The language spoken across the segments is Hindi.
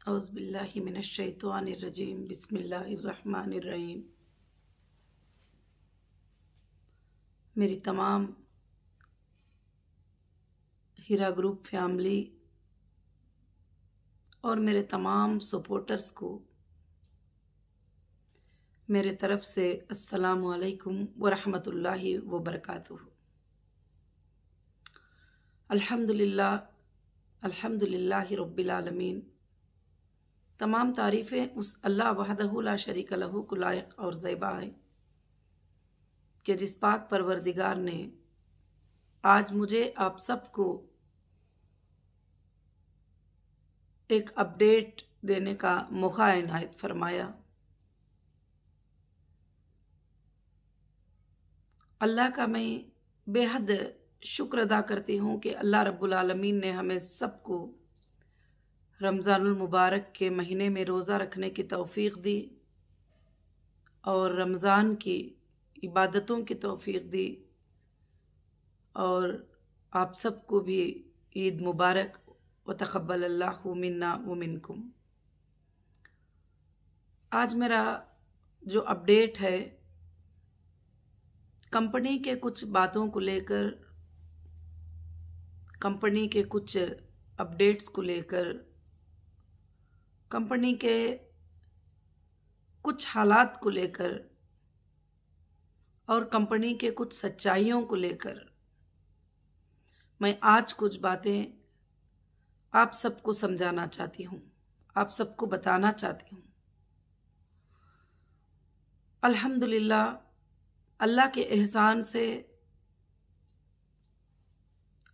औज़ुबिल्लाहि मिनश्शैतानिर्रजीम बिस्मिल्लाहिर्रहमानिर्रहीम। मेरी तमाम हीरा ग्रुप फैमिली और मेरे तमाम सपोर्टर्स को मेरे तरफ से अस्सलामु अलैकुम व रहमतुल्लाहि व बरकातुहू। अल्हम्दुलिल्लाहि रब्बिल आलमीन। तमाम तारीफ़ें उस अल्लाह वहदहू ला शरीक लहू को लायक और ज़ैबा है कि जिस पाक परवरदिगार ने आज मुझे आप सबको एक अपडेट देने का मौका इनायत फरमाया। अल्लाह का मैं बेहद शुक्र अदा करती हूँ कि अल्लाह रब्बुल आलमीन ने हमें सबको रमज़ानुल मुबारक के महीने में रोज़ा रखने की तौफ़ीक़ दी और रमज़ान की इबादतों की तौफ़ीक़ दी और आप सबको भी ईद मुबारक व तक़ब्बलल्लाहु मिन्ना व मिनकुम। आज मेरा जो अपडेट है कंपनी के कुछ बातों को लेकर, कंपनी के कुछ अपडेट्स को लेकर, कंपनी के कुछ हालात को लेकर और कंपनी के कुछ सच्चाइयों को लेकर मैं आज कुछ बातें आप सबको समझाना चाहती हूँ, आप सबको बताना चाहती हूँ। अल्हम्दुलिल्लाह, अल्लाह के एहसान से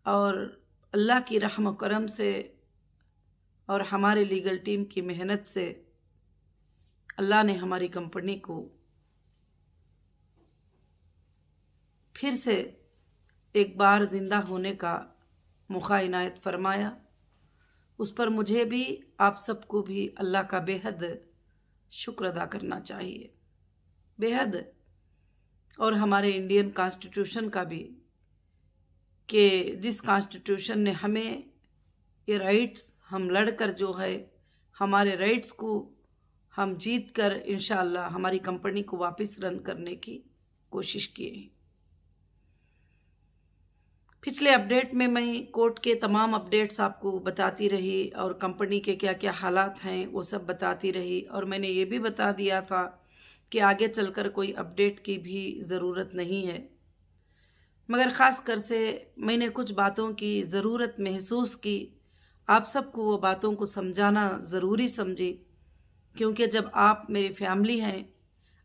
और अल्लाह की रहम व करम से और हमारे लीगल टीम की मेहनत से अल्लाह ने हमारी कंपनी को फिर से एक बार ज़िंदा होने का मौका इनायत फरमाया। उस पर मुझे भी आप सबको भी अल्लाह का बेहद शुक्र अदा करना चाहिए, बेहद। और हमारे इंडियन कॉन्स्टिट्यूशन का भी, कि जिस कॉन्स्टिट्यूशन ने हमें ये राइट्स, हम लड़कर जो है हमारे राइट्स को हम जीत कर इंशाअल्लाह हमारी कंपनी को वापस रन करने की कोशिश किए। पिछले अपडेट में मैं कोर्ट के तमाम अपडेट्स आपको बताती रही और कंपनी के क्या क्या हालात हैं वो सब बताती रही, और मैंने ये भी बता दिया था कि आगे चलकर कोई अपडेट की भी ज़रूरत नहीं है, मगर ख़ास कर से मैंने कुछ बातों की ज़रूरत महसूस की, आप सबको वो बातों को समझाना ज़रूरी समझी, क्योंकि जब आप मेरी फैमिली हैं,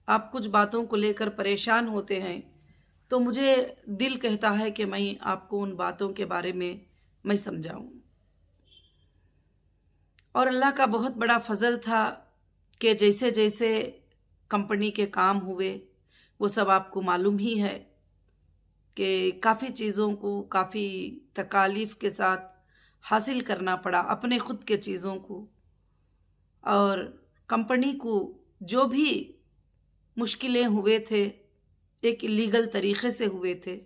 आप कुछ बातों को लेकर परेशान होते हैं तो मुझे दिल कहता है कि मैं आपको उन बातों के बारे में मैं समझाऊं। और अल्लाह का बहुत बड़ा फ़ज़ल था कि जैसे जैसे कंपनी के काम हुए वो सब आपको मालूम ही है कि काफ़ी चीज़ों को काफ़ी तकालीफ़ के साथ हासिल करना पड़ा, अपने ख़ुद के चीज़ों को, और कंपनी को जो भी मुश्किलें हुए थे एक इलीगल तरीक़े से हुए थे।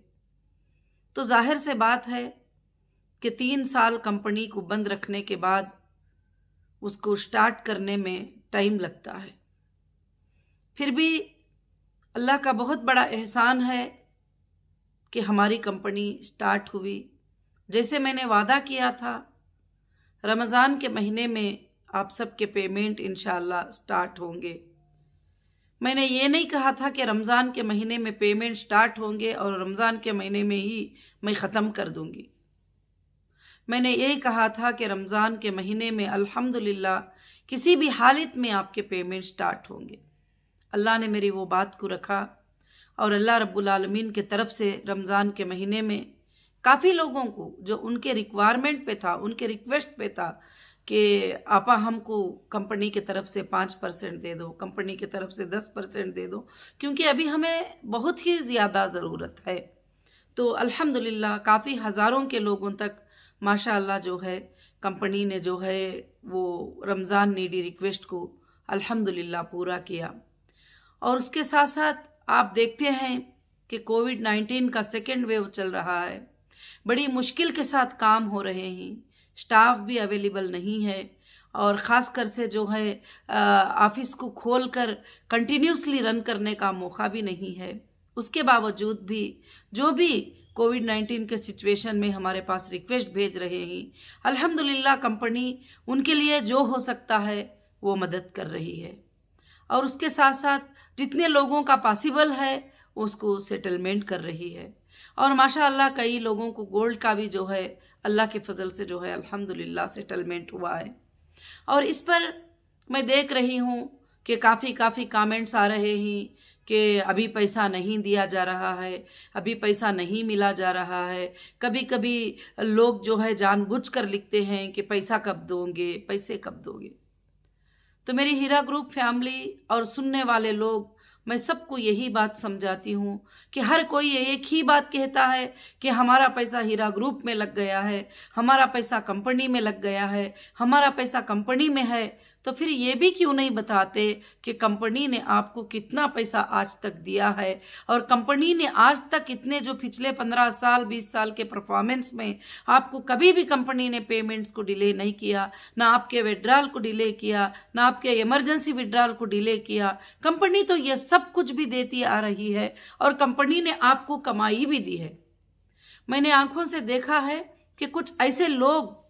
तो ज़ाहिर से बात है कि 3 साल कंपनी को बंद रखने के बाद उसको स्टार्ट करने में टाइम लगता है। फिर भी अल्लाह का बहुत बड़ा एहसान है कि हमारी कंपनी स्टार्ट हुई। जैसे मैंने वादा किया था, रमज़ान के महीने में आप सबके पेमेंट इंशाअल्लाह स्टार्ट होंगे। मैंने ये नहीं कहा था कि रमज़ान के महीने में पेमेंट स्टार्ट होंगे और रमज़ान के महीने में ही मैं ख़त्म कर दूंगी। मैंने यही कहा था कि रमज़ान के महीने में अल्हम्दुलिल्लाह किसी भी हालत में आपके पेमेंट स्टार्ट होंगे। अल्लाह ने मेरी वो बात को रखा और अल्लाह रब्बुल आलमीन के तरफ से रमज़ान के महीने में काफ़ी लोगों को, जो उनके रिक्वायरमेंट पे था, उनके रिक्वेस्ट पे था कि आपा हमको कंपनी की तरफ से 5% दे दो, कंपनी की तरफ से 10% दे दो, क्योंकि अभी हमें बहुत ही ज़्यादा ज़रूरत है। तो अल्हम्दुलिल्लाह काफ़ी हज़ारों के लोगों तक माशाअल्लाह जो है कंपनी ने जो है वो रमज़ान नीडी रिक्वेस्ट को अल्हम्दुलिल्लाह पूरा किया। और उसके साथ साथ आप देखते हैं कि कोविड-19 का सेकेंड वेव चल रहा है, बड़ी मुश्किल के साथ काम हो रहे हैं, स्टाफ भी अवेलेबल नहीं है और ख़ास कर से जो है ऑफिस को खोल कर कंटिन्यूसली रन करने का मौका भी नहीं है। उसके बावजूद भी जो भी कोविड-19 के सिचुएशन में हमारे पास रिक्वेस्ट भेज रहे हैं, अल्हम्दुलिल्लाह कंपनी उनके लिए जो हो सकता है वो मदद कर रही है। और उसके साथ साथ जितने लोगों का पॉसिबल है उसको सेटलमेंट कर रही है। और माशाअल्लाह कई लोगों को गोल्ड का भी जो है अल्लाह के फजल से जो है अल्हम्दुलिल्लाह सेटलमेंट हुआ है। और इस पर मैं देख रही हूँ कि काफ़ी कमेंट्स आ रहे हैं कि अभी पैसा नहीं दिया जा रहा है, अभी पैसा नहीं मिला जा रहा है। कभी कभी लोग जो है जानबूझकर लिखते हैं कि पैसा कब दोगे, पैसे कब दोगे। तो मेरी हीरा ग्रुप फैमिली और सुनने वाले लोग, मैं सबको यही बात समझाती हूँ कि हर कोई एक ही बात कहता है कि हमारा पैसा हीरा ग्रुप में लग गया है, हमारा पैसा कंपनी में लग गया है, हमारा पैसा कंपनी में है। तो फिर ये भी क्यों नहीं बताते कि कंपनी ने आपको कितना पैसा आज तक दिया है और कंपनी ने आज तक इतने जो पिछले 15 साल 20 साल के परफॉर्मेंस में आपको कभी भी कंपनी ने पेमेंट्स को डिले नहीं किया, ना आपके विड्रॉल को डिले किया, ना आपके इमरजेंसी विड्रॉल को डिले किया। कंपनी तो ये सब कुछ भी देती आ रही है और कंपनी ने आपको कमाई भी दी है। मैंने आंखों से देखा है कि कुछ ऐसे लोग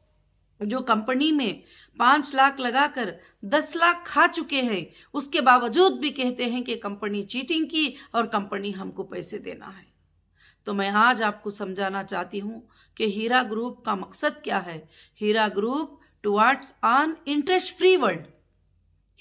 जो कंपनी में 5 लाख लगाकर 10 लाख खा चुके हैं, उसके बावजूद भी कहते हैं कि कंपनी चीटिंग की और कंपनी हमको पैसे देना है। तो मैं आज आपको समझाना चाहती हूँ कि हीरा ग्रुप का मकसद क्या है। Heera group towards on interest free world.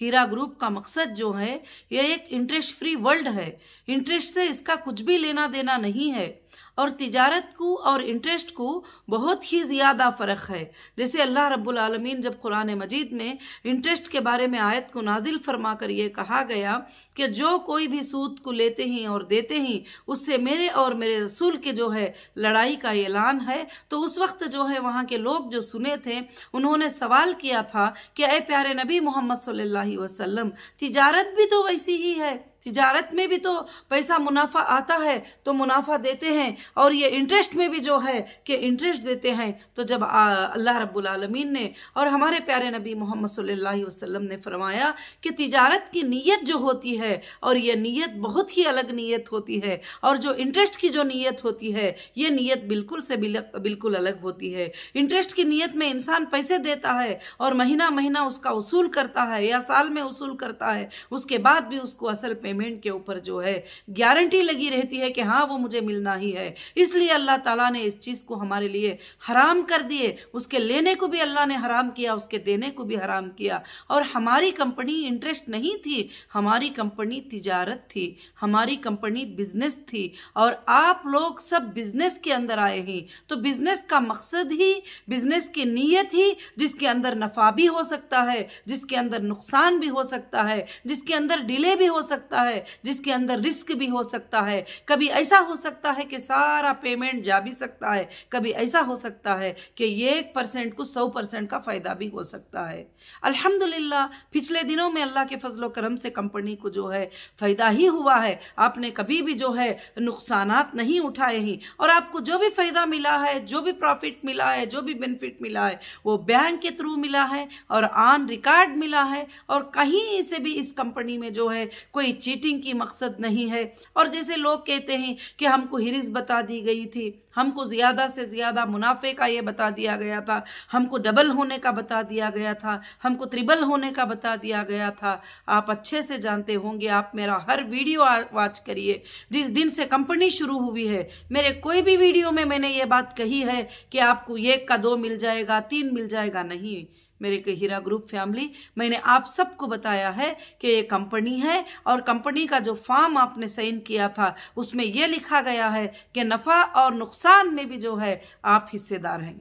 Heera group का मकसद जो है यह एक इंटरेस्ट फ्री वर्ल्ड है। इंटरेस्ट से इसका कुछ भी लेना देना नहीं है और तिजारत को और इंटरेस्ट को बहुत ही ज़्यादा फ़र्क है। जैसे अल्लाह रब्बुल आलमीन जब कुरान मजीद में इंटरेस्ट के बारे में आयत को नाजिल फरमा कर ये कहा गया कि जो कोई भी सूद को लेते हैं और देते हैं उससे मेरे और मेरे रसूल के जो है लड़ाई का ऐलान है। तो उस वक्त जो है वहाँ के लोग जो सुने थे उन्होंने सवाल किया था कि ऐ प्यारे नबी मोहम्मद सल्लल्लाहु अलैहि वसल्लम, तिजारत भी तो वैसी ही है, तिजारत में भी तो पैसा मुनाफा आता है तो मुनाफा देते हैं और ये इंटरेस्ट में भी जो है कि इंटरेस्ट देते हैं। तो जब अल्लाह रब्बुल आलमीन ने और हमारे प्यारे नबी मोहम्मद सल्लल्लाहु अलैहि वसल्लम ने फरमाया कि तिजारत की नीयत जो होती है और ये नीयत बहुत ही अलग नीयत होती है और जो इंटरेस्ट की जो नीयत होती है ये नीयत बिल्कुल से बिल्कुल अलग होती है। इंटरेस्ट की नीयत में इंसान पैसे देता है और महीना महीना उसका उसूल करता है या साल में उसूल करता है, उसके बाद भी उसको असल पेमेंट के ऊपर जो है गारंटी लगी रहती है कि हाँ वो मुझे मिलना ही है। इसलिए अल्लाह ताला ने इस चीज़ को हमारे लिए हराम कर दिए। उसके लेने को भी अल्लाह ने हराम किया, उसके देने को भी हराम किया। और हमारी कंपनी इंटरेस्ट नहीं थी, हमारी कंपनी तिजारत थी, हमारी कंपनी बिजनेस थी और आप लोग सब बिजनेस के अंदर आए हैं। तो बिजनेस का मकसद ही, बिजनेस की नीयत ही, जिसके अंदर नफ़ा भी हो सकता है, जिसके अंदर नुकसान भी हो सकता है, जिसके अंदर डिले भी हो सकता है, जिसके अंदर रिस्क भी हो सकता है। कभी ऐसा हो सकता है कि सारा पेमेंट जा भी सकता है, कभी ऐसा हो सकता है कि 1% को 100% का फ़ायदा भी हो सकता है। अल्हम्दुलिल्लाह पिछले दिनों में अल्लाह के फजलो करम से कंपनी को जो है फ़ायदा ही हुआ है। आपने कभी भी जो है नुकसानात नहीं उठाए हैं और आपको जो भी फ़ायदा मिला है, जो भी प्रॉफिट मिला है, जो भी बेनिफिट मिला है वो बैंक के थ्रू मिला है और ऑन रिकॉर्ड मिला है और कहीं से भी इस कंपनी में जो है कोई चीटिंग की मकसद नहीं है। और जैसे लोग कहते हैं कि हमको हिरिस बता दी गई थी, हमको ज़्यादा से ज़्यादा मुनाफे का ये बता दिया गया था, हमको डबल होने का बता दिया गया था, हमको ट्रिबल होने का बता दिया गया था। आप अच्छे से जानते होंगे, आप मेरा हर वीडियो वॉच करिए। जिस दिन से कंपनी शुरू हुई है मेरे कोई भी वीडियो में मैंने ये बात कही है कि आपको 1 का 2 मिल जाएगा, 3 मिल जाएगा, नहीं। मेरे हीरा ग्रुप फैमिली, मैंने आप सबको बताया है कि ये कंपनी है और कंपनी का जो फॉर्म आपने साइन किया था उसमें यह लिखा गया है कि नफ़ा और नुकसान में भी जो है आप हिस्सेदार हैं।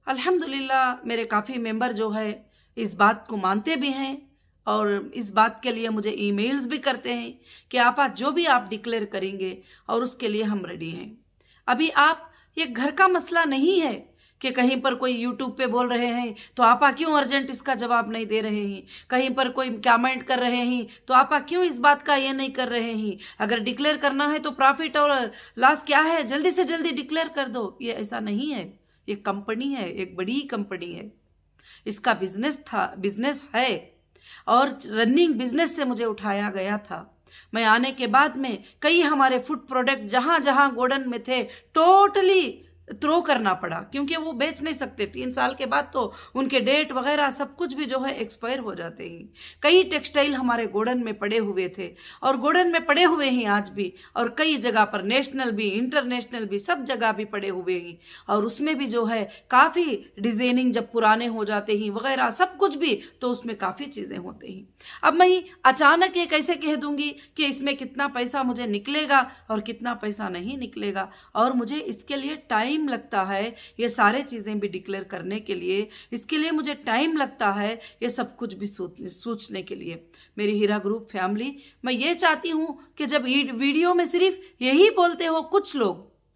अल्हम्दुलिल्लाह मेरे काफ़ी मेंबर जो है इस बात को मानते भी हैं और इस बात के लिए मुझे ईमेल्स भी करते हैं कि आपा जो भी आप डिक्लेयर करेंगे और उसके लिए हम रेडी हैं। अभी आप, ये घर का मसला नहीं है कि कहीं पर कोई यूट्यूब पे बोल रहे हैं तो आपा क्यों अर्जेंट इसका जवाब नहीं दे रहे हैं, कहीं पर कोई कमेंट कर रहे हैं तो आपा क्यों इस बात का ये नहीं कर रहे हैं। अगर डिक्लेयर करना है तो प्रॉफिट और लॉस क्या है जल्दी से जल्दी डिक्लेयर कर दो। ये ऐसा नहीं है, ये कंपनी है, एक बड़ी कंपनी है। इसका बिजनेस है और रनिंग बिजनेस से मुझे उठाया गया था। मैं आने के बाद में कई हमारे फूड प्रोडक्ट जहां जहां गोडाउन में थे टोटली थ्रो करना पड़ा, क्योंकि वो बेच नहीं सकते। 3 साल के बाद तो उनके डेट वगैरह सब कुछ भी जो है एक्सपायर हो जाते हैं। कई टेक्सटाइल हमारे गोडाउन में पड़े हुए थे और गोडाउन में पड़े हुए हैं आज भी, और कई जगह पर नेशनल भी इंटरनेशनल भी सब जगह भी पड़े हुए हैं। और उसमें भी जो है काफ़ी डिजाइनिंग जब पुराने हो जाते हैं वगैरह सब कुछ भी, तो उसमें काफ़ी चीज़ें होती हैं। अब मैं अचानक ये कैसे कह दूंगी कि इसमें कितना पैसा मुझे निकलेगा और कितना पैसा नहीं निकलेगा, और मुझे इसके लिए टाइम लगता है ये सारे चीज़ें भी डिक्लेयर करने के लिए, इसके लिए मुझे टाइम लगता है ये सब कुछ भी सोचने के लिए। मेरी हीरा ग्रुप फैमिली, मैं ये चाहती हूँ कि जब वीडियो में सिर्फ यही बोलते हो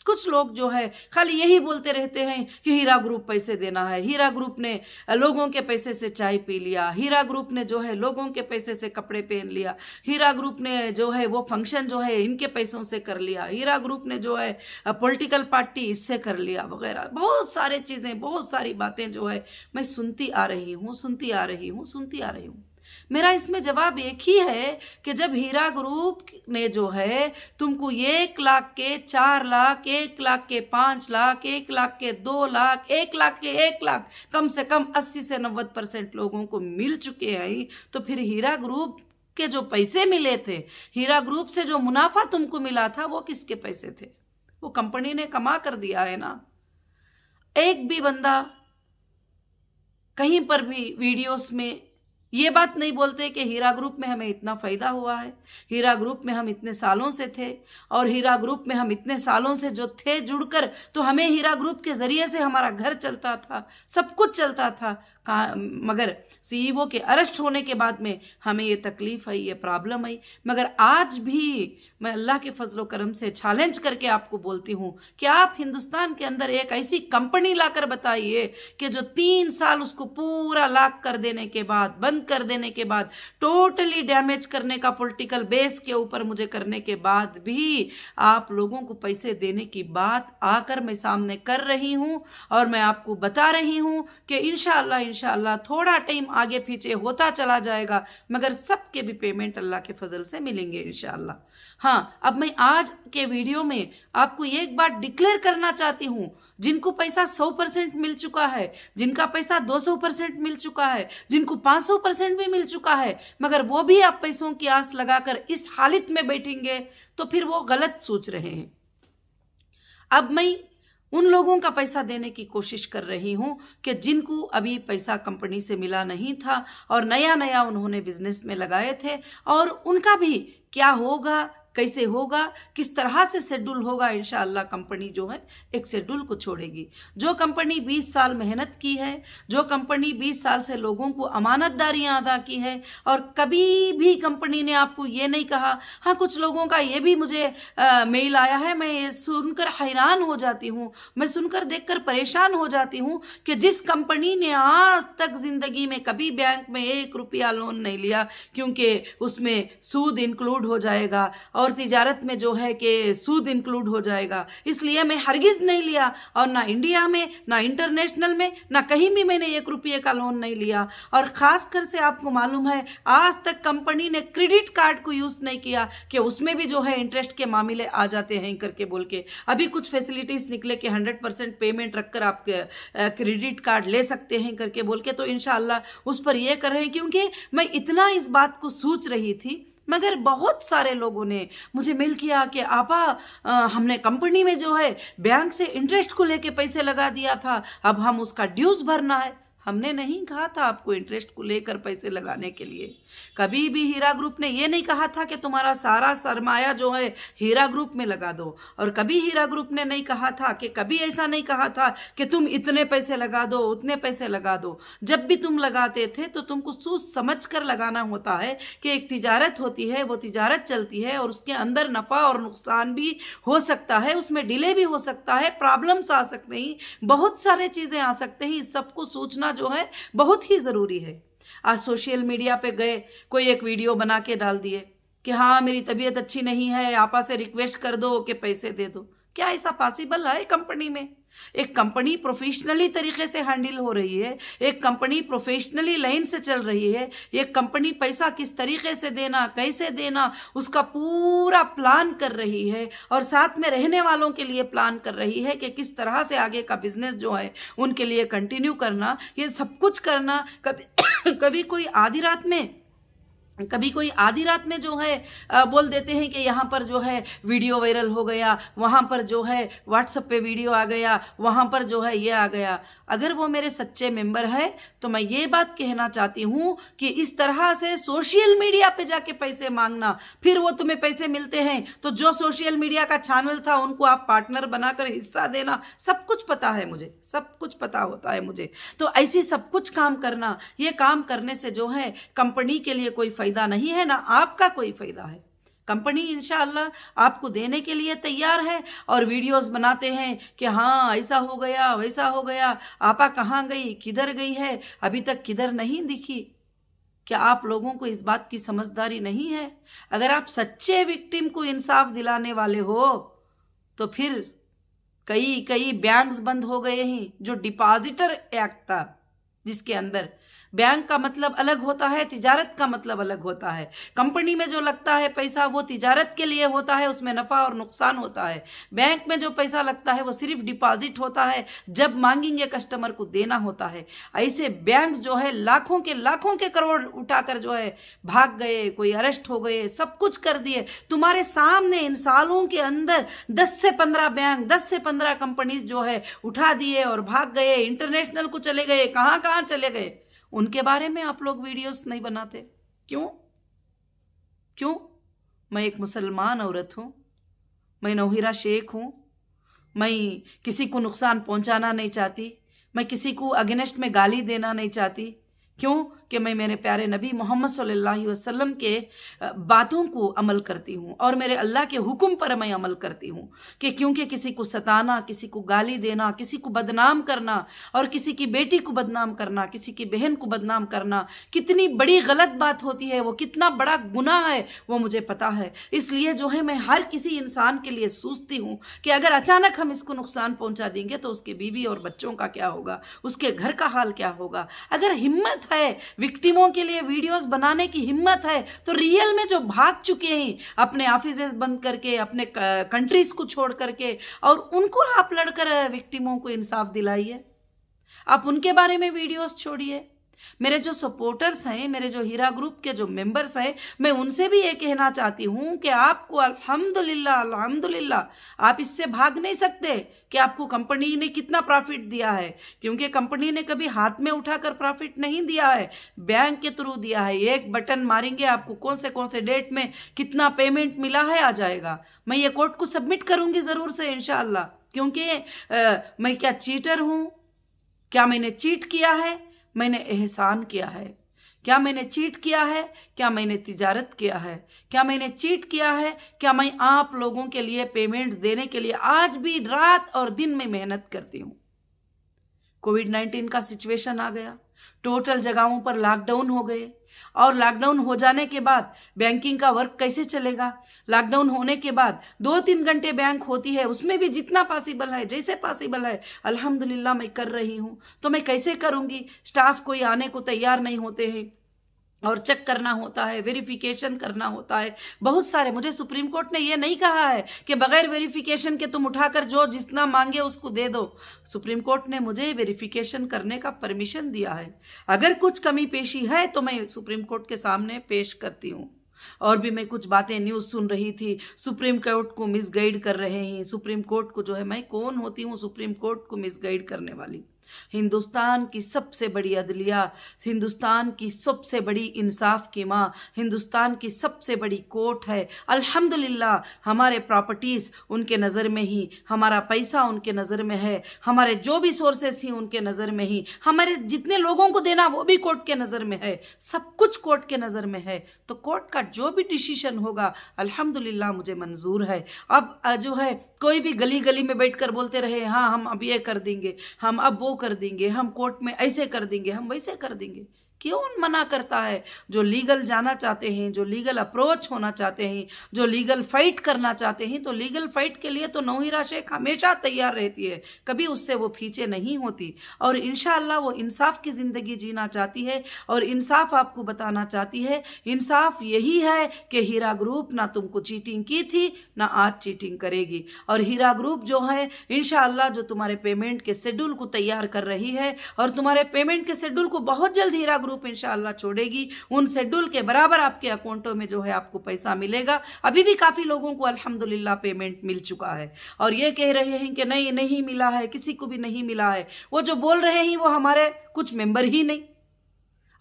कुछ लोग जो है खाली यही बोलते रहते हैं कि हीरा ग्रुप पैसे देना है, हीरा ग्रुप ने लोगों के पैसे से चाय पी लिया, हीरा ग्रुप ने जो है लोगों के पैसे से कपड़े पहन लिया, हीरा ग्रुप ने जो है वो फंक्शन जो है इनके पैसों से कर लिया, हीरा ग्रुप ने जो है पॉलिटिकल पार्टी इससे कर लिया वगैरह। बहुत सारे चीज़ें, बहुत सारी बातें जो है मैं सुनती आ रही हूँ। मेरा इसमें जवाब एक ही है कि जब हीरा ग्रुप ने जो है तुमको 1 लाख के 4 लाख, 1 लाख के 5 लाख, 1 लाख के 2 लाख, 1 लाख के 1 लाख, कम से कम 80 से 90% लोगों को मिल चुके हैं, तो फिर हीरा ग्रुप के जो पैसे मिले थे, हीरा ग्रुप से जो मुनाफा तुमको मिला था, वो किसके पैसे थे? वो कंपनी ने कमा कर दिया है ना। एक भी बंदा कहीं पर भी वीडियोस में ये बात नहीं बोलते कि हीरा ग्रुप में हमें इतना फ़ायदा हुआ है, हीरा ग्रुप में हम इतने सालों से थे, और हीरा ग्रुप में हम इतने सालों से जो थे जुड़कर, तो हमें हीरा ग्रुप के ज़रिए से हमारा घर चलता था, सब कुछ चलता था। मगर सीईओ के अरेस्ट होने के बाद में हमें ये तकलीफ़ आई, ये प्रॉब्लम आई। मगर आज भी मैं अल्लाह के फजलो करम से चैलेंज करके आपको बोलती हूँ कि आप हिंदुस्तान के अंदर एक ऐसी कंपनी लाकर बताइए कि जो 3 साल उसको पूरा लॉक कर देने के बाद, बंद कर देने के बाद, टोटली डैमेज करने का पॉलिटिकल बेस के ऊपर मुझे करने के बाद भी आप लोगों को पैसे देने की बात आकर मैं सामने कर रही हूं, और मैं आपको बता रही हूं कि इंशाअल्लाह थोड़ा टाइम आगे पीछे होता चला जाएगा, मगर सबके भी पेमेंट अल्लाह के फजल से मिलेंगे इंशाअल्लाह। हाँ, अब मैं आज के वीडियो में आपको एक बात डिक्लेयर करना चाहती हूं, जिनको पैसा 100% मिल चुका है, जिनका पैसा 200% मिल चुका है, जिनको 500% भी मिल चुका है, मगर वो भी आप पैसों की आस लगाकर इस हालत में बैठेंगे, तो फिर वो गलत सोच रहे हैं। अब मैं उन लोगों का पैसा देने की कोशिश कर रही हूं कि जिनको अभी पैसा कंपनी से मिला नहीं था और नया नया उन्होंने बिजनेस में लगाए थे, और उनका भी क्या होगा, कैसे होगा, किस तरह से शेड्यूल होगा, इंशाअल्लाह कंपनी जो है एक शेड्यूल को छोड़ेगी। जो कंपनी 20 साल मेहनत की है, जो कंपनी 20 साल से लोगों को अमानतदारियां अदा की है, और कभी भी कंपनी ने आपको ये नहीं कहा। हाँ, कुछ लोगों का ये भी मुझे मेल आया है, मैं ये सुनकर हैरान हो जाती हूँ, मैं सुनकर देखकर परेशान हो जाती हूँ कि जिस कंपनी ने आज तक जिंदगी में कभी बैंक में 1 रुपया लोन नहीं लिया, क्योंकि उसमें सूद इंक्लूड हो जाएगा और तिजारत में जो है कि सूद इंक्लूड हो जाएगा, इसलिए मैं हरगिज नहीं लिया, और ना इंडिया में, ना इंटरनेशनल में, ना कहीं भी मैंने 1 रुपये का लोन नहीं लिया। और ख़ास कर से आपको मालूम है आज तक कंपनी ने क्रेडिट कार्ड को यूज़ नहीं किया कि उसमें भी जो है इंटरेस्ट के मामले आ जाते हैं करके बोल के। अभी कुछ फैसिलिटीज़ निकले कि 100% पेमेंट रखकर आप क्रेडिट कार्ड ले सकते हैं करके बोल के, तो इंशाअल्लाह उस पर ये कर रहे हैं। क्योंकि मैं इतना इस बात को सोच रही थी, मगर बहुत सारे लोगों ने मुझे मेल किया कि आपा हमने कंपनी में जो है बैंक से इंटरेस्ट को लेके पैसे लगा दिया था, अब हम उसका ड्यूज भरना है। हमने नहीं कहा था आपको इंटरेस्ट को लेकर पैसे लगाने के लिए। कभी भी हीरा ग्रुप ने ये नहीं कहा था कि तुम्हारा सारा सरमाया जो है हीरा ग्रुप में लगा दो, और कभी हीरा ग्रुप ने नहीं कहा था कि, कभी ऐसा नहीं कहा था कि तुम इतने पैसे लगा दो, उतने पैसे लगा दो। जब भी तुम लगाते थे तो तुमको सोच समझ कर लगाना होता है कि एक तिजारत होती है, वो तिजारत चलती है और उसके अंदर नफ़ा और नुकसान भी हो सकता है, उसमें डिले भी हो सकता है, प्रॉब्लम्स आ सकते हैं, बहुत सारे चीज़ें आ सकते हैं। इस सबको सोचना जो है बहुत ही ज़रूरी है। आज सोशल मीडिया पे गए, कोई एक वीडियो बना के डाल दिए कि हाँ मेरी तबीयत अच्छी नहीं है, आपा से रिक्वेस्ट कर दो कि पैसे दे दो। क्या ऐसा पॉसिबल है कंपनी में? एक कंपनी प्रोफेशनली तरीके से हैंडल हो रही है, एक कंपनी प्रोफेशनली लाइन से चल रही है, एक कंपनी पैसा किस तरीके से देना, कैसे देना, उसका पूरा प्लान कर रही है और साथ में रहने वालों के लिए प्लान कर रही है कि किस तरह से आगे का बिजनेस जो है उनके लिए कंटिन्यू करना, ये सब कुछ करना। कभी कोई आधी रात में जो है बोल देते हैं कि यहाँ पर जो है वीडियो वायरल हो गया, वहाँ पर जो है व्हाट्सएप पे वीडियो आ गया, वहाँ पर जो है ये आ गया। अगर वो मेरे सच्चे मेंबर है तो मैं ये बात कहना चाहती हूँ कि इस तरह से सोशल मीडिया पे जाके पैसे मांगना, फिर वो तुम्हें पैसे मिलते हैं तो जो सोशल मीडिया का चैनल था उनको आप पार्टनर बनाकर हिस्सा देना, सब कुछ पता है मुझे, सब कुछ पता होता है मुझे। तो ऐसी सब कुछ काम करना, ये काम करने से जो है कंपनी के लिए कोई फायदा नहीं है, ना आपका कोई फायदा है। कंपनी इंशाअल्लाह आपको देने के लिए तैयार है और वीडियोस बनाते हैं कि हाँ ऐसा हो गया, वैसा हो गया, आपा कहाँ गई, किधर गई है, अभी तक किधर नहीं दिखी। क्या आप लोगों को इस बात की समझदारी नहीं है? अगर आप सच्चे विक्टिम को इंसाफ दिलाने वाले हो तो फिर कई बैंक्स बंद हो गए हैं। जो डिपॉजिटर एक्ट था जिसके अंदर बैंक का मतलब अलग होता है, तिजारत का मतलब अलग होता है। कंपनी में जो लगता है पैसा वो तिजारत के लिए होता है, उसमें नफ़ा और नुकसान होता है। बैंक में जो पैसा लगता है वो सिर्फ डिपॉजिट होता है, जब मांगेंगे कस्टमर को देना होता है। ऐसे बैंक जो है लाखों के करोड़ उठाकर जो है भाग गए, कोई अरेस्ट हो गए, सब कुछ कर दिए तुम्हारे सामने। इन सालों के अंदर 10 से 15 बैंक, 10 से 15 कंपनीज जो है उठा दिए और भाग गए, इंटरनेशनल को चले गए, कहाँ कहाँ चले गए। उनके बारे में आप लोग वीडियोस नहीं बनाते, क्यों? मैं एक मुसलमान औरत हूँ, मैं नौहिरा शेख हूँ, मैं किसी को नुकसान पहुँचाना नहीं चाहती, मैं किसी को अगेंस्ट में गाली देना नहीं चाहती। क्यों? कि मैं मेरे प्यारे नबी मोहम्मद सल्लल्लाहु अलैहि वसल्लम के बातों को अमल करती हूँ और मेरे अल्लाह के हुक्म पर मैं अमल करती हूँ। कि क्योंकि किसी को सताना, किसी को गाली देना, किसी को बदनाम करना और किसी की बेटी को बदनाम करना, किसी की बहन को बदनाम करना कितनी बड़ी गलत बात होती है, वो कितना बड़ा गुनाह है वो मुझे पता है। इसलिए जो है मैं हर किसी इंसान के लिए सोचती हूँ कि अगर अचानक हम इसको नुकसान पहुँचा देंगे तो उसके बीवी और बच्चों का क्या होगा, उसके घर का हाल क्या होगा। अगर हिम्मत है, विक्टिमों के लिए वीडियोस बनाने की हिम्मत है, तो रियल में जो भाग चुके हैं अपने ऑफिसेस बंद करके, अपने कंट्रीज को छोड़ करके, और उनको आप लड़कर विक्टिमों को इंसाफ दिलाइए। आप उनके बारे में वीडियोस छोड़िए। मेरे जो सपोर्टर्स हैं, मेरे जो हीरा ग्रुप के जो मेंबर्स हैं, मैं उनसे भी ये कहना चाहती हूँ कि आपको अल्हम्दुलिल्लाह आप इससे भाग नहीं सकते कि आपको कंपनी ने कितना प्रॉफिट दिया है, क्योंकि कंपनी ने कभी हाथ में उठाकर प्रॉफिट नहीं दिया है, बैंक के थ्रू दिया है। एक बटन मारेंगे आपको कौन से डेट में कितना पेमेंट मिला है आ जाएगा। मैं ये कोर्ट को सबमिट करूँगी ज़रूर से इंशाअल्लाह, क्योंकि मैं क्या चीटर हूँ? क्या मैंने चीट किया है? मैंने एहसान किया है। क्या मैंने चीट किया है? क्या मैंने तिजारत किया है? क्या मैंने चीट किया है? क्या मैं आप लोगों के लिए पेमेंट्स देने के लिए आज भी रात और दिन में मेहनत करती हूँ। कोविड-19 का सिचुएशन आ गया, टोटल जगहों पर लॉकडाउन हो गए, और लॉकडाउन हो जाने के बाद बैंकिंग का वर्क कैसे चलेगा? लॉकडाउन होने के बाद 2-3 घंटे बैंक होती है, उसमें भी जितना पॉसिबल है, जैसे पॉसिबल है अल्हम्दुलिल्लाह मैं कर रही हूँ। तो मैं कैसे करूँगी? स्टाफ कोई आने को तैयार नहीं होते हैं और चेक करना होता है, वेरिफिकेशन करना होता है, बहुत सारे। मुझे सुप्रीम कोर्ट ने ये नहीं कहा है कि बगैर वेरिफिकेशन के तुम उठाकर जो जितना मांगे उसको दे दो। सुप्रीम कोर्ट ने मुझे वेरिफिकेशन करने का परमिशन दिया है। अगर कुछ कमी पेशी है तो मैं सुप्रीम कोर्ट के सामने पेश करती हूँ। और भी मैं कुछ बातें न्यूज़ सुन रही थी, सुप्रीम कोर्ट को मिसगाइड कर रहे हैं। सुप्रीम कोर्ट को जो है, मैं कौन होती हूँ सुप्रीम कोर्ट को मिसगाइड करने वाली? हिंदुस्तान की सबसे बड़ी अदलिया, हिंदुस्तान की सबसे बड़ी इंसाफ की माँ, हिंदुस्तान की सबसे बड़ी कोर्ट है। अल्हम्दुलिल्लाह हमारे प्रॉपर्टीज़ उनके नज़र में ही, हमारा पैसा उनके नज़र में है, हमारे जो भी सोर्सेस ही उनके नज़र में ही, हमारे जितने लोगों को देना वो भी कोर्ट के नज़र में है, सब कुछ कोर्ट के नज़र में है। तो कोर्ट का जो भी डिसीजन होगा अल्हम्दुलिल्लाह मुझे मंजूर है। अब जो है कोई भी गली गली में बैठकर बोलते रहे हाँ हम अब ये कर देंगे, हम अब वो कर देंगे, हम कोर्ट में ऐसे कर देंगे, हम वैसे कर देंगे, कौन मना करता है? जो लीगल जाना चाहते हैं, जो लीगल अप्रोच होना चाहते हैं, जो लीगल फाइट करना चाहते हैं, तो लीगल फाइट के लिए तो नौहिरा शेख हमेशा तैयार रहती है, कभी उससे वो पीछे नहीं होती। और इंशाअल्लाह वो इंसाफ की ज़िंदगी जीना चाहती है और इंसाफ आपको बताना चाहती है। इंसाफ यही है कि हीरा ग्रुप ना तुमको चीटिंग की थी, ना आज चीटिंग करेगी। और हीरा ग्रुप जो है इंशाअल्लाह जो तुम्हारे पेमेंट के शेड्यूल को तैयार कर रही है और तुम्हारे पेमेंट के शेड्यूल को बहुत जल्द हीरा ग्रुप इंशाअल्लाह छोड़ेगी। उन शेड्यूल के बराबर आपके अकाउंटों में जो है आपको पैसा मिलेगा। अभी भी काफ़ी लोगों को अल्हम्दुलिल्लाह पेमेंट मिल चुका है और ये कह रहे हैं कि नहीं नहीं मिला है, किसी को भी नहीं मिला है। वो जो बोल रहे हैं वो हमारे कुछ मेंबर ही नहीं,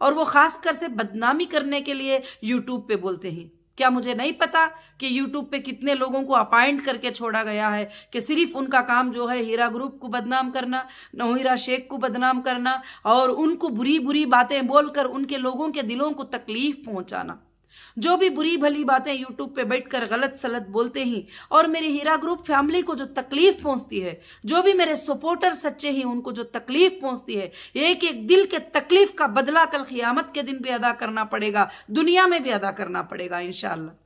और वो खासकर से बदनामी करने के लिए यूट्यूब पे बोलते हैं। क्या मुझे नहीं पता कि यूट्यूब पे कितने लोगों को अपॉइंट करके छोड़ा गया है कि सिर्फ उनका काम जो है हीरा ग्रुप को बदनाम करना, नौहिरा शेख को बदनाम करना और उनको बुरी बुरी बातें बोलकर उनके लोगों के दिलों को तकलीफ पहुंचाना। जो भी बुरी भली बातें यूट्यूब पे बैठकर गलत सलत बोलते हैं और मेरी हीरा ग्रुप फैमिली को जो तकलीफ पहुंचती है, जो भी मेरे सपोर्टर सच्चे हैं उनको जो तकलीफ पहुंचती है, एक एक दिल के तकलीफ का बदला कल क़ियामत के दिन भी अदा करना पड़ेगा, दुनिया में भी अदा करना पड़ेगा इंशाअल्लाह।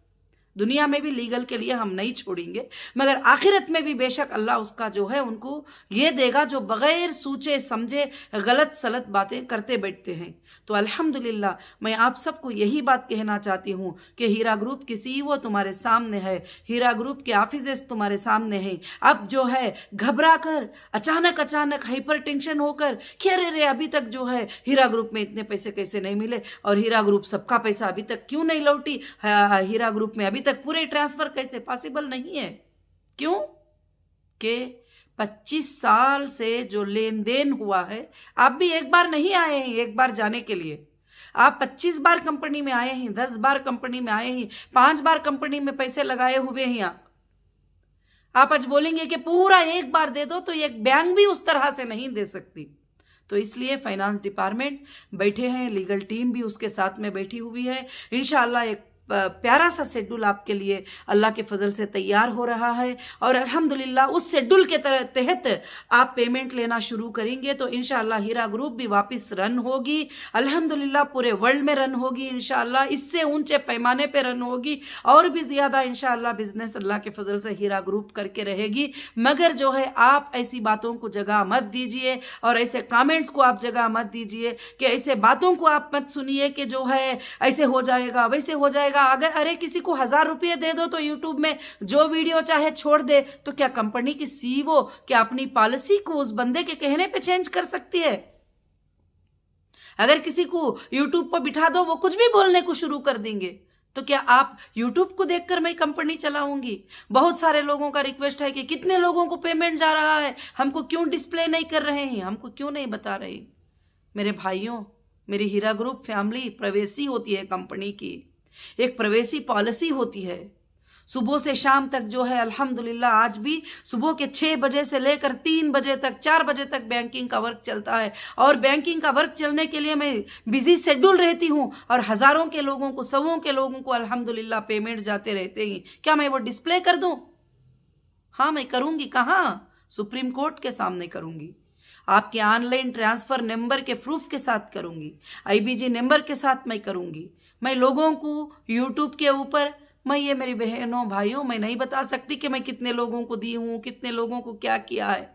दुनिया में भी लीगल के लिए हम नहीं छोड़ेंगे, मगर आखिरत में भी बेशक अल्लाह उसका जो है उनको ये देगा जो बग़ैर सोचे समझे गलत सलत बातें करते बैठते हैं। तो अल्हम्दुलिल्लाह मैं आप सबको यही बात कहना चाहती हूँ कि हीरा ग्रुप की सीईओ तुम्हारे सामने है, हीरा ग्रुप के ऑफिसर्स तुम्हारे सामने हैं। अब जो है घबरा कर अचानक हाइपर टेंशन होकर कि अरे अभी तक जो है हीरा ग्रुप में इतने पैसे कैसे नहीं मिले और हीरा ग्रुप सबका पैसा अभी तक क्यों नहीं लौटी, हीरा ग्रुप में अभी तक पूरे ट्रांसफर कैसे पॉसिबल नहीं है? क्यों कि 25 साल से जो लेन देन हुआ है, आप भी एक बार नहीं आए हैं एक बार जाने के लिए। आप 25 बार कंपनी में आए हैं, 10 बार कंपनी में आए हैं, 5 बार कंपनी में पैसे लगाए हुए हैं। आप आज बोलेंगे कि पूरा एक बार दे दो, तो एक बैंक भी उस तरह से नहीं दे सकती। तो इसलिए फाइनेंस डिपार्टमेंट बैठे हैं, लीगल टीम भी उसके साथ में बैठी हुई है। इंशाअल्लाह एक प्यारा सा शेड्यूल आपके लिए अल्लाह के फजल से तैयार हो रहा है और अल्हम्दुलिल्लाह उस शेड्यूल के तहत आप पेमेंट लेना शुरू करेंगे तो इंशाअल्लाह हीरा ग्रुप भी वापस रन होगी। अल्हम्दुलिल्लाह पूरे वर्ल्ड में रन होगी इंशाअल्लाह, इससे ऊंचे पैमाने पे रन होगी और भी ज़्यादा इंशाअल्लाह बिजनेस अल्लाह के फजल से हीरा ग्रुप करके रहेगी। मगर जो है आप ऐसी बातों को जगह मत दीजिए और ऐसे कमेंट्स को आप जगह मत दीजिए कि ऐसे बातों को आप मत सुनिए कि जो है ऐसे हो जाएगा वैसे हो जाएगा। अगर अरे किसी को 1000 रुपये दे दो तो यूट्यूब में जो वीडियो चाहे छोड़ दे, तो क्या कंपनी की सीईओ क्या अपनी पॉलिसी को उस बंदे के कहने पे चेंज कर सकती है? अगर किसी को यूट्यूब पर बिठा दो वो कुछ भी बोलने को शुरू कर देंगे, तो क्या आप यूट्यूब को देखकर मैं कंपनी चलाऊंगी? बहुत सारे लोगों का रिक्वेस्ट है कि कितने लोगों को पेमेंट जा रहा है, हमको क्यों डिस्प्ले नहीं कर रहे हैं, हमको क्यों नहीं बता रहे? मेरे भाइयों, मेरी हीरा ग्रुप फैमिली प्रवेशी होती है कंपनी की, एक प्रवेशी पॉलिसी होती है। सुबह से शाम तक जो है अल्हम्दुलिल्लाह आज भी सुबह के 6 बजे से लेकर 3 बजे तक 4 बजे तक बैंकिंग का वर्क चलता है और बैंकिंग का वर्क चलने के लिए मैं बिजी शेड्यूल रहती हूँ और हज़ारों के लोगों को, सौों के लोगों को अल्हम्दुलिल्लाह पेमेंट जाते रहते हैं। क्या मैं वो डिस्प्ले कर दूँ? हाँ मैं करूँगी। कहाँ? सुप्रीम कोर्ट के सामने करूँगी, आपके ऑनलाइन ट्रांसफ़र नंबर के प्रूफ के साथ करूँगी, IBG नंबर के साथ मैं करूँगी। मैं लोगों को यूट्यूब के ऊपर, मैं ये मेरी बहनों भाइयों मैं नहीं बता सकती कि मैं कितने लोगों को दी हूँ, कितने लोगों को क्या किया है।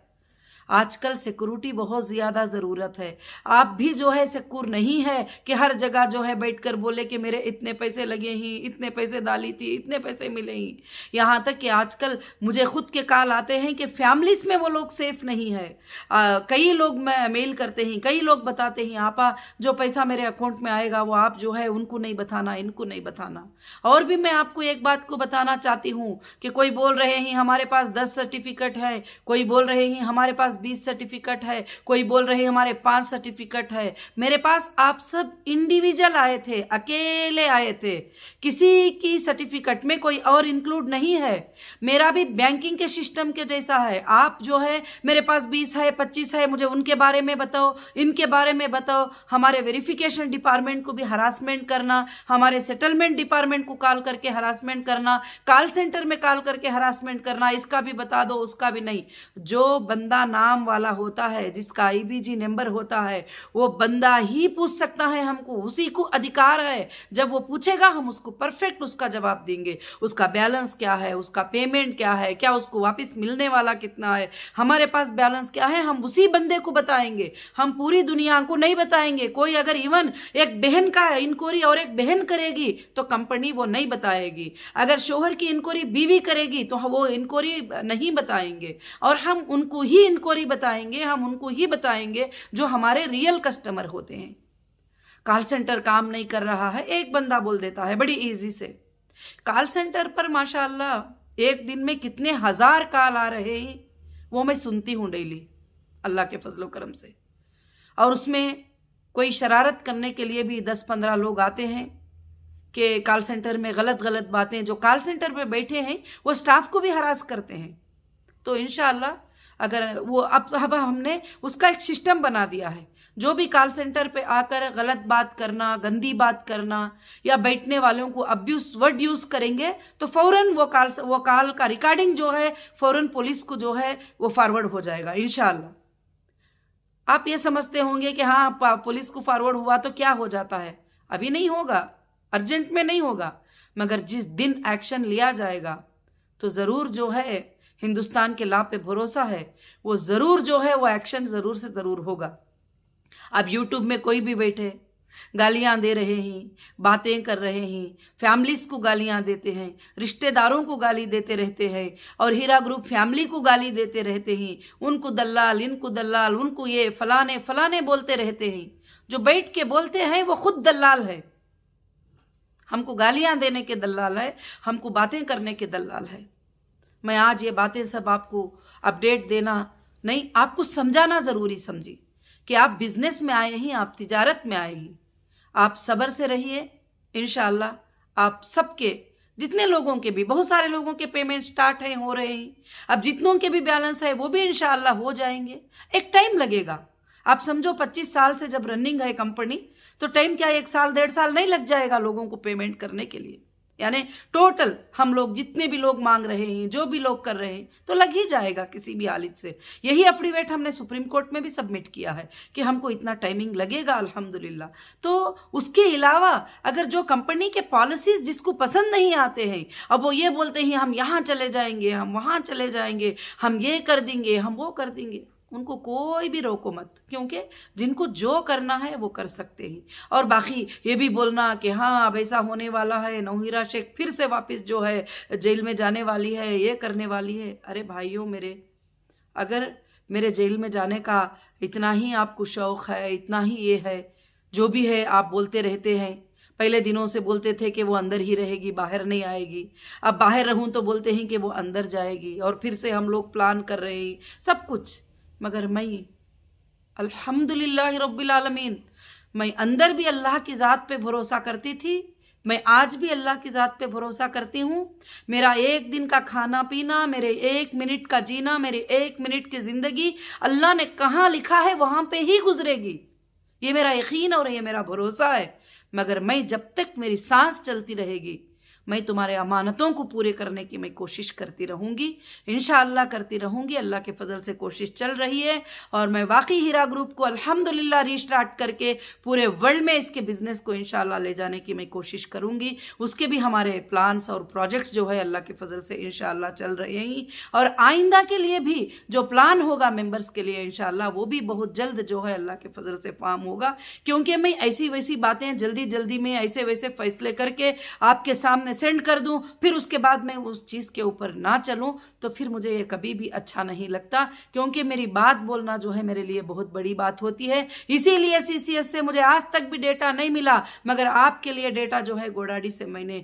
आजकल सिक्योरिटी बहुत ज़्यादा ज़रूरत है। आप भी जो है सिक्योर नहीं है कि हर जगह जो है बैठकर बोले कि मेरे इतने पैसे लगे ही, इतने पैसे डाली थी, इतने पैसे मिले ही। यहाँ तक कि आजकल मुझे खुद के कॉल आते हैं कि फैमिलीज़ में वो लोग सेफ़ नहीं है। कई लोग मेल करते हैं, कई लोग बताते हैं आपा जो पैसा मेरे अकाउंट में आएगा वो आप जो है उनको नहीं बताना, इनको नहीं बताना। और भी मैं आपको एक बात को बताना चाहती हूँ कि कोई बोल रहे हैं हमारे पास 10 सर्टिफिकेट है, कोई बोल रहे हैं हमारे पास 20 सर्टिफिकेट है, कोई बोल रहे हैं हमारे 5 सर्टिफिकेट है। मेरे पास आप सब इंडिविजुअल आए थे, अकेले आए थे, किसी की सर्टिफिकेट में कोई और इंक्लूड नहीं है। मेरा भी बैंकिंग के सिस्टम के जैसा है। आप जो है मेरे पास 20 है, 25 है, मुझे उनके बारे में बताओ, इनके बारे में बताओ। हमारे वेरिफिकेशन डिपार्टमेंट को भी हरासमेंट करना, हमारे सेटलमेंट डिपार्टमेंट को कॉल करके हरासमेंट करना, कॉल सेंटर में कॉल करके हरासमेंट करना, इसका भी बता दो उसका भी नहीं। जो बंदा नाम वाला होता है, जिसका IBG नंबर होता है, वो बंदा ही पूछ सकता है हमको, उसी को अधिकार है। जब वो पूछेगा हम उसको परफेक्ट उसका जवाब देंगे। उसका बैलेंस क्या है, उसका पेमेंट क्या है, क्या उसको वापस मिलने वाला कितना है, हमारे पास बैलेंस क्या है, हम उसी बंदे को बताएंगे। हम पूरी दुनिया को नहीं बताएंगे। कोई अगर इवन एक बहन का इंक्वायरी और एक बहन करेगी तो कंपनी वो नहीं बताएगी। अगर शोहर की इंक्वायरी बीवी करेगी तो वो इंक्वायरी नहीं बताएंगे। और हम उनको ही इंक्वायरी बताएंगे, हम उनको ही बताएंगे जो हमारे रियल कस्टमर होते हैं। कॉल सेंटर काम नहीं कर रहा है, एक बंदा बोल देता है बड़ी इजी से। कॉल सेंटर पर माशाल्लाह एक दिन में कितने हजार कॉल आ रहे हैं वो मैं सुनती हूँ डेली, अल्लाह के फजलो करम से। और उसमें कोई शरारत करने के लिए भी 10-15 लोग आते हैं कि कॉल सेंटर में गलत गलत बातें, जो कॉल सेंटर पे बैठे हैं वो स्टाफ को भी हरास करते हैं। तो इंशाअल्लाह अगर वो अब हमने उसका एक सिस्टम बना दिया है। जो भी कॉल सेंटर पे आकर गलत बात करना, गंदी बात करना या बैठने वालों को अब्यूज वर्ड यूज़ करेंगे तो फ़ौरन वो कॉल का रिकॉर्डिंग जो है फ़ौरन पुलिस को जो है वो फॉरवर्ड हो जाएगा इंशाअल्लाह। आप ये समझते होंगे कि हाँ पुलिस को फॉरवर्ड हुआ तो क्या हो जाता है, अभी नहीं होगा, अर्जेंट में नहीं होगा, मगर जिस दिन एक्शन लिया जाएगा तो ज़रूर जो है हिंदुस्तान के लॉ पे भरोसा है, वो ज़रूर जो है वो एक्शन ज़रूर से ज़रूर होगा। अब यूट्यूब में कोई भी बैठे गालियां दे रहे हैं, बातें कर रहे हैं, फैमिलीज को गालियां देते हैं, रिश्तेदारों को गाली देते रहते हैं और हीरा ग्रुप फैमिली को गाली देते रहते हैं, उनको दल्लाल, इनको दल्लाल, उनको ये फलाने फलाने बोलते रहते हैं। जो बैठ के बोलते हैं वो खुद दल्लाल है, हमको गालियां देने के दल्लाल है, हमको बातें करने के दल्लाल है। मैं आज ये बातें सब आपको अपडेट देना नहीं, आपको समझाना ज़रूरी समझी कि आप बिजनेस में आए हैं, आप तिजारत में आए हैं, आप सब्र से रहिए। इंशाअल्लाह आप सबके, जितने लोगों के भी, बहुत सारे लोगों के पेमेंट स्टार्ट हैं, हो रहे हैं, अब जितनों के भी बैलेंस है वो भी इंशाअल्लाह हो जाएंगे। एक टाइम लगेगा, आप समझो 25 साल से जब रनिंग है कंपनी तो टाइम क्या 1 साल 1.5 साल नहीं लग जाएगा लोगों को पेमेंट करने के लिए। यानी टोटल हम लोग जितने भी लोग मांग रहे हैं, जो भी लोग कर रहे हैं, तो लग ही जाएगा किसी भी हालत से। यही एफिडेविट हमने सुप्रीम कोर्ट में भी सबमिट किया है कि हमको इतना टाइमिंग लगेगा अल्हम्दुलिल्लाह। तो उसके अलावा अगर जो कंपनी के पॉलिसीज जिसको पसंद नहीं आते हैं, अब वो ये बोलते हैं हम यहाँ चले जाएंगे, हम वहाँ चले जाएंगे, हम ये कर देंगे, हम वो कर देंगे, उनको कोई भी रोको मत, क्योंकि जिनको जो करना है वो कर सकते हैं। और बाकी ये भी बोलना कि हाँ अब ऐसा होने वाला है, नौहीरा शेख फिर से वापस जो है जेल में जाने वाली है, ये करने वाली है। अरे भाइयों मेरे, अगर मेरे जेल में जाने का इतना ही आपको शौक़ है, इतना ही ये है, जो भी है आप बोलते रहते हैं। पहले दिनों से बोलते थे कि वो अंदर ही रहेगी, बाहर नहीं आएगी, अब बाहर रहूं तो बोलते हैं कि वो अंदर जाएगी, और फिर से हम लोग प्लान कर रहे हैं सब कुछ। मगर मैं अल्हम्दुलिल्लाह रब्बिल आलमीन, मैं अंदर भी अल्लाह की ज़ात पे भरोसा करती थी, मैं आज भी अल्लाह की ज़ात पे भरोसा करती हूँ। मेरा एक दिन का खाना पीना, मेरे 1 मिनट का जीना, मेरे 1 मिनट की ज़िंदगी अल्लाह ने कहाँ लिखा है वहाँ पे ही गुजरेगी, ये मेरा यकीन और ये मेरा भरोसा है। मगर मैं जब तक मेरी सांस चलती रहेगी, मैं तुम्हारे अमानतों को पूरे करने की मैं कोशिश करती रहूँगी, इंशाअल्लाह करती रहूँगी। अल्लाह के फजल से कोशिश चल रही है और मैं वाकई हीरा ग्रुप को अल्हम्दुलिल्लाह रीस्टार्ट करके पूरे वर्ल्ड में इसके बिज़नेस को इंशाअल्लाह ले जाने की मैं कोशिश करूँगी। उसके भी हमारे प्लान्स और प्रोजेक्ट्स जो है अल्लाह के फजल से इंशाअल्लाह चल रहे हैं, और आइंदा के लिए भी जो प्लान होगा मेम्बर्स के लिए इंशाअल्लाह वो भी बहुत जल्द जो है अल्लाह के फजल से फार्म होगा। क्योंकि मैं ऐसी वैसी बातें जल्दी जल्दी में ऐसे वैसे फैसले करके आपके सामने सेंड कर दूं, फिर उसके बाद मैं उस चीज़ के ऊपर ना चलूं, तो फिर मुझे ये कभी भी अच्छा नहीं लगता। क्योंकि मेरी बात बोलना जो है मेरे लिए बहुत बड़ी बात होती है। इसीलिए CCS से मुझे आज तक भी डेटा नहीं मिला, मगर आपके लिए डेटा जो है गोडाडी से मैंने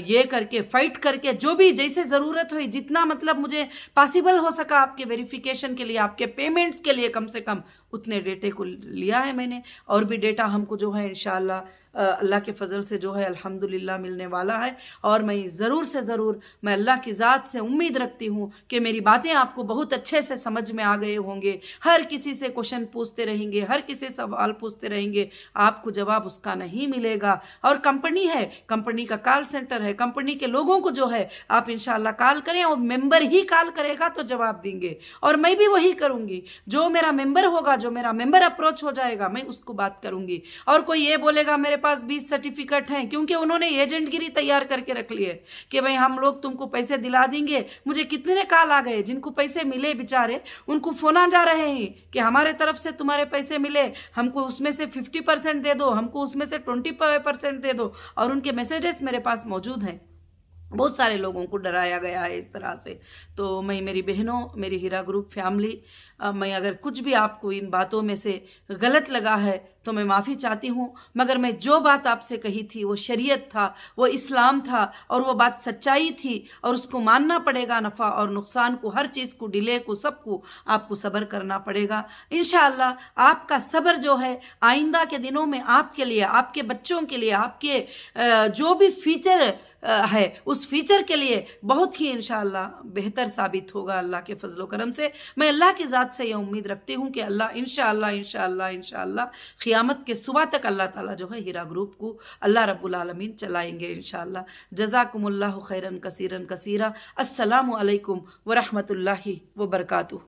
ये करके फाइट करके जो भी जैसे ज़रूरत हुई, जितना मतलब मुझे पॉसिबल हो सका आपके वेरिफिकेशन के लिए, आपके पेमेंट्स के लिए कम से कम उतने डेटे को लिया है मैंने। और भी डेटा हमको जो है इंशाअल्लाह अल्लाह के फजल से जो है अल्हम्दुलिल्लाह मिलने वाला है। और मैं ज़रूर से ज़रूर मैं अल्लाह की ज़ात से उम्मीद रखती हूँ कि मेरी बातें आपको बहुत अच्छे से समझ में आ गए होंगे। हर किसी से क्वेश्चन पूछते रहेंगे, हर किसी सवाल पूछते रहेंगे, आपको जवाब उसका नहीं मिलेगा। और कंपनी है, कंपनी का कॉल सेंटर है, कंपनी के लोगों को जो है आप इंशाल्लाह कॉल करें और मेंबर ही कॉल करेगा तो जवाब देंगे। और मैं भी वही करूँगी, जो मेरा मेंबर होगा, जो मेरा मेंबर अप्रोच हो जाएगा मैं उसको बात करूँगी। और कोई ये बोलेगा मेरे पास 20 सर्टिफिकेट हैं, क्योंकि उन्होंने एजेंटगिरी तैयार करके रख ली है कि भाई हम लोग तुमको पैसे दिला देंगे। मुझे कितने कॉल आ गए, जिनको पैसे मिले बेचारे उनको फोन आ जा रहे हैं कि हमारे तरफ से तुम्हारे पैसे मिले, हमको उसमें से 50% दे दो, हमको उसमें से 25% दे दो। और उनके मैसेजेस मेरे पास मौजूद हैं। बहुत सारे लोगों को डराया गया है इस तरह से। तो मैं, मेरी बहनों, मेरी हीरा ग्रुप फैमिली, मैं अगर कुछ भी आपको इन बातों में से गलत लगा है तो मैं माफ़ी चाहती हूँ। मगर मैं जो बात आपसे कही थी वो शरीयत था, वो इस्लाम था और वो बात सच्चाई थी और उसको मानना पड़ेगा। नफ़ा और नुकसान को, हर चीज़ को, डिले को, सबको आपको सब्र करना पड़ेगा। इंशाअल्लाह आपका सब्र जो है आइंदा के दिनों में आपके लिए, आपके बच्चों के लिए, आपके जो भी फ्यूचर है उस फ्यूचर के लिए बहुत ही इंशाअल्लाह बेहतर साबित होगा अल्लाह के फजल व करम से। मैं अल्लाह की ज़ात से यह उम्मीद रखती हूँ कि अल्लाह इंशाअल्लाह इंशाअल्लाह इंशाअल्लाह क़ियामत के सुबह तक अल्लाह ताला जो है हीरा ग्रुप को अल्लाह रब्बुल आलमीन चलाएंगे इंशाअल्लाह। जज़ाकुमुल्लाहु खैरन कसीरन कसीरा। अस्सलामु अलैकुम व रहमतुल्लाहि व बरकातुहू।